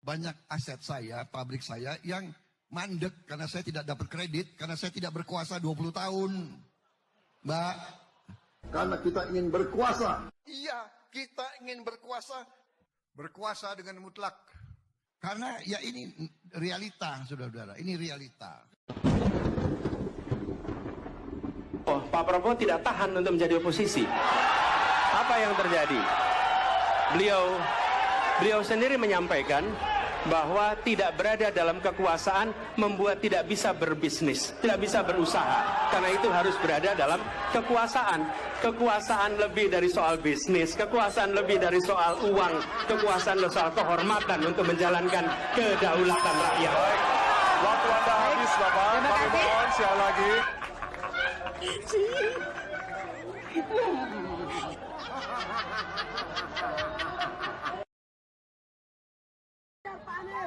Banyak aset saya, pabrik saya yang mandek karena saya tidak dapat kredit, karena saya tidak berkuasa 20 tahun. Mbak. Karena kita ingin berkuasa. Iya, kita ingin berkuasa. Berkuasa dengan mutlak. Karena ya ini realita, saudara-saudara. Ini realita. Oh, Pak Prabowo tidak tahan untuk menjadi oposisi. Apa yang terjadi? Beliau sendiri menyampaikan bahwa tidak berada dalam kekuasaan membuat tidak bisa berbisnis, tidak bisa berusaha. Karena itu harus berada dalam kekuasaan. Kekuasaan lebih dari soal bisnis, kekuasaan lebih dari soal uang, kekuasaan soal kehormatan untuk menjalankan kedaulatan rakyat. Waktu Anda habis, Bapak. Kami mohon sekali lagi.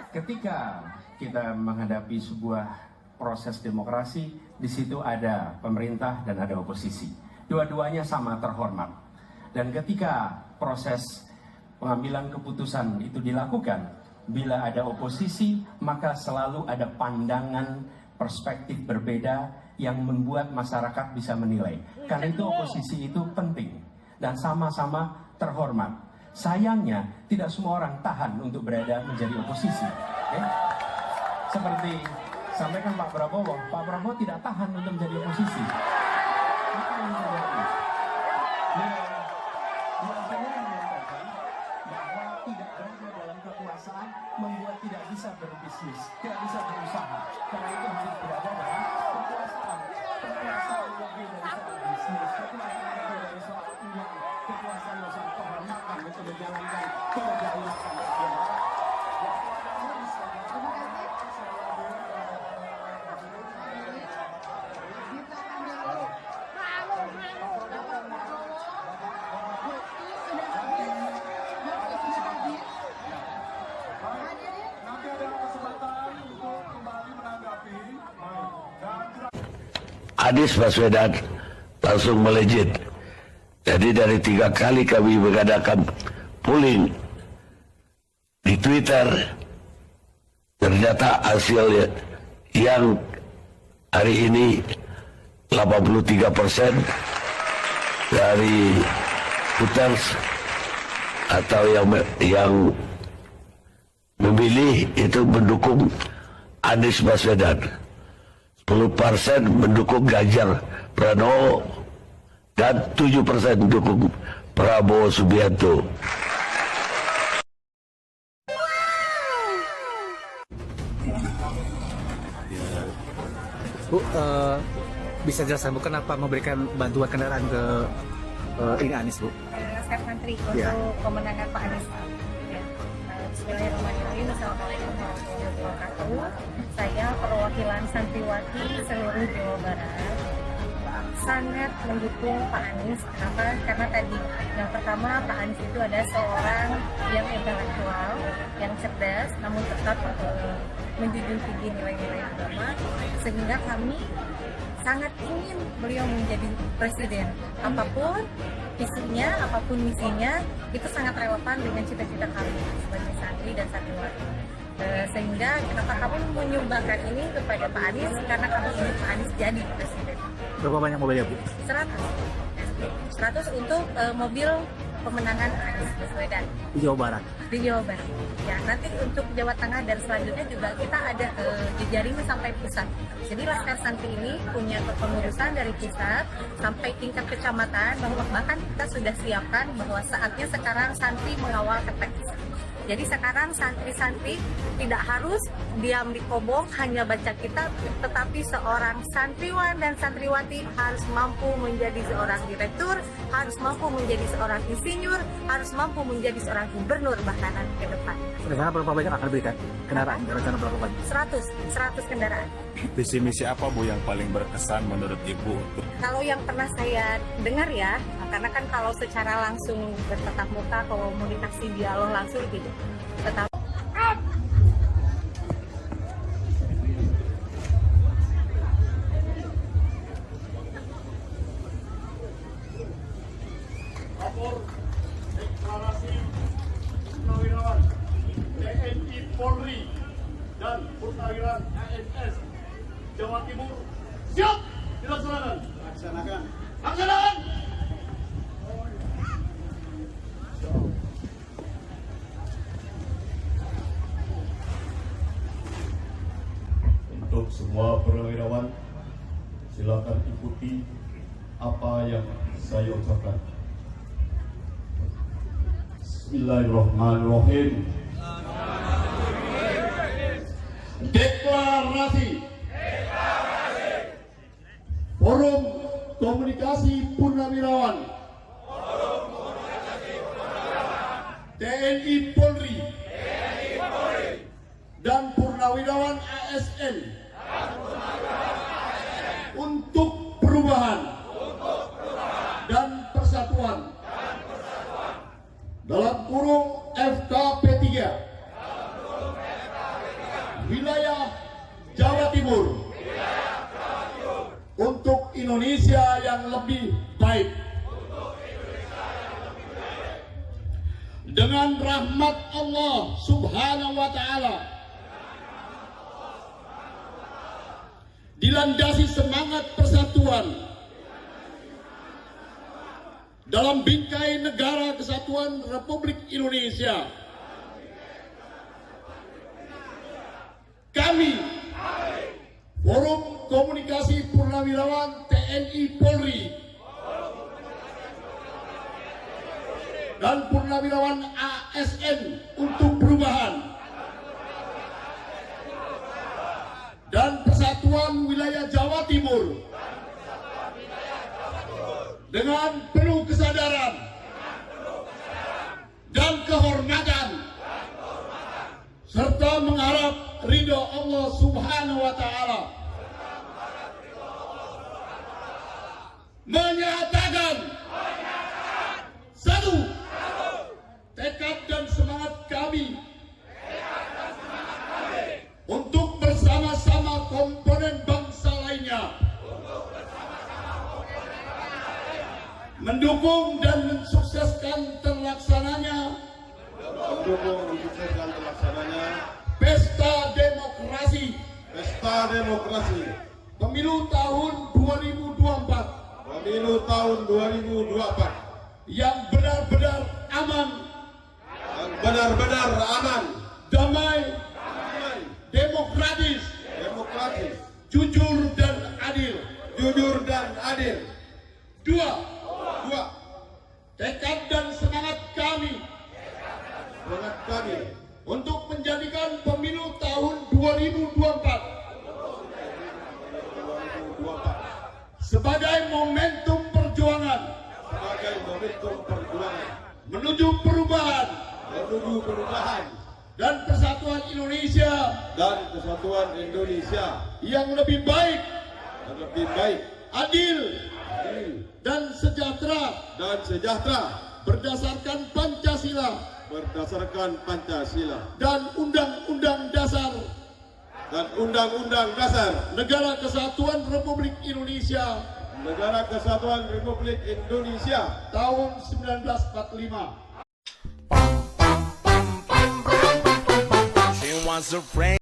Ketika kita menghadapi sebuah proses demokrasi, di situ ada pemerintah dan ada oposisi. Dua-duanya sama terhormat. Dan ketika proses pengambilan keputusan itu dilakukan, bila ada oposisi, maka selalu ada pandangan perspektif berbeda yang membuat masyarakat bisa menilai. Karena itu oposisi itu penting dan sama-sama terhormat. Sayangnya, tidak semua orang tahan untuk berada menjadi oposisi. Ya? Seperti sampaikan Pak Prabowo tidak tahan untuk menjadi oposisi. Apa yang terjadi? Dia sendiri mengatakan bahwa tidak berada dalam kekuasaan membuat tidak bisa berbisnis, tidak bisa berusaha. Karena itu harus berada dalam kekuasaan. Kekuasaan lebih dari soal bisnis, kekuasaan lebih dari soal uang, kekuasaan soal kehormatan untuk menjalankan kedaulatan rakyat. Anies Baswedan langsung melejit. Jadi dari 3 kali kami mengadakan polling di Twitter, ternyata hasilnya yang hari ini 83% dari voters atau yang memilih itu mendukung Anies Baswedan. 10% mendukung Ganjar Pranowo dan 7% mendukung Prabowo Subianto. Bu, bisa jelaskan Bu kenapa memberikan bantuan kendaraan ke ini Anies, Bu? Laskar Santri untuk kemenangan Pak Anies. Ya. Bismillahirrahmanirrahim. Assalamualaikum warahmatullahi wabarakatuh. Saya perwakilan santriwati seluruh Jawa Barat sangat mendukung Pak Anies. Kenapa? Karena tadi yang pertama Pak Anies itu ada seorang yang intelektual, yang cerdas, namun tetap menjunjung tinggi nilai-nilai agama, sehingga kami sangat ingin beliau menjadi presiden. Apapun visinya, apapun misinya, itu sangat relevan dengan cita-cita kami sebagai santri dan santriwati. Sehingga kenapa kami menyumbangkan ini kepada Pak Anies, karena kami ingin Pak Anies jadi presiden. Berapa banyak mobilnya, Bu? 100 untuk mobil pemenangan Anies Baswedan Di Jawa Barat. di Jawa Barat. Ya, nanti untuk Jawa Tengah dan selanjutnya juga kita ada jejaringnya sampai pusat. Jadi Laskar Santri ini punya kepengurusan dari pusat sampai tingkat kecamatan, bahkan kita sudah siapkan bahwa saatnya sekarang santri mengawal KTP. Jadi sekarang santri-santri tidak harus diam di kobong hanya baca kitab, tetapi seorang santriwan dan santriwati harus mampu menjadi seorang direktur, harus mampu menjadi seorang insinyur, harus mampu menjadi seorang gubernur bahkan ke depan. Rencana berapa banyak akan diberikan kendaraan? Rencana berapa banyak? 100 kendaraan. Visi misi apa Bu yang paling berkesan menurut Ibu? Kalau yang pernah saya dengar ya, karena kan kalau secara langsung bertatap muka, komunikasi dialog langsung gitu. Tetapi Lapor deklarasi purnawirawan TNI Polri dan purnawirawan ANS Jawa Timur siap dilaksanakan. Laksanakan. Untuk semua purnawirawan, silakan ikuti apa yang saya ucapkan. Bismillahirrahmanirrahim. Deklarasi. Forum Komunikasi Purnawirawan TNI Polri dan Purnawirawan ASN untuk perubahan dan persatuan dalam kurung FKP 3 wilayah Jawa Timur untuk Indonesia yang lebih baik. Dengan rahmat Allah Subhanahu wa Ta'ala, dilandasi semangat persatuan dalam bingkai negara kesatuan Republik Indonesia, kami Forum Komunikasi Purnawirawan TNI Polri dan Purnawirawan ASN untuk perubahan dan persatuan wilayah Jawa Timur dengan penuh kesadaran dan kehormatan serta mengharap ridho Allah Subhanahu wa Ta'ala, menyatakan satu, tekad dan semangat kami untuk bersama-sama komponen bangsa lainnya mendukung dan mensukseskan terlaksananya Pesta Demokrasi Pemilu tahun 2024 yang benar-benar aman, damai, demokratis, jujur dan adil. Dua, tekad dan semangat kami untuk menjadikan pemilu tahun 2024 sebagai momentum perjuangan menuju perubahan dan persatuan Indonesia yang lebih baik, adil, dan sejahtera berdasarkan Pancasila dan Undang-Undang Dasar Negara Kesatuan Republik Indonesia tahun 1945.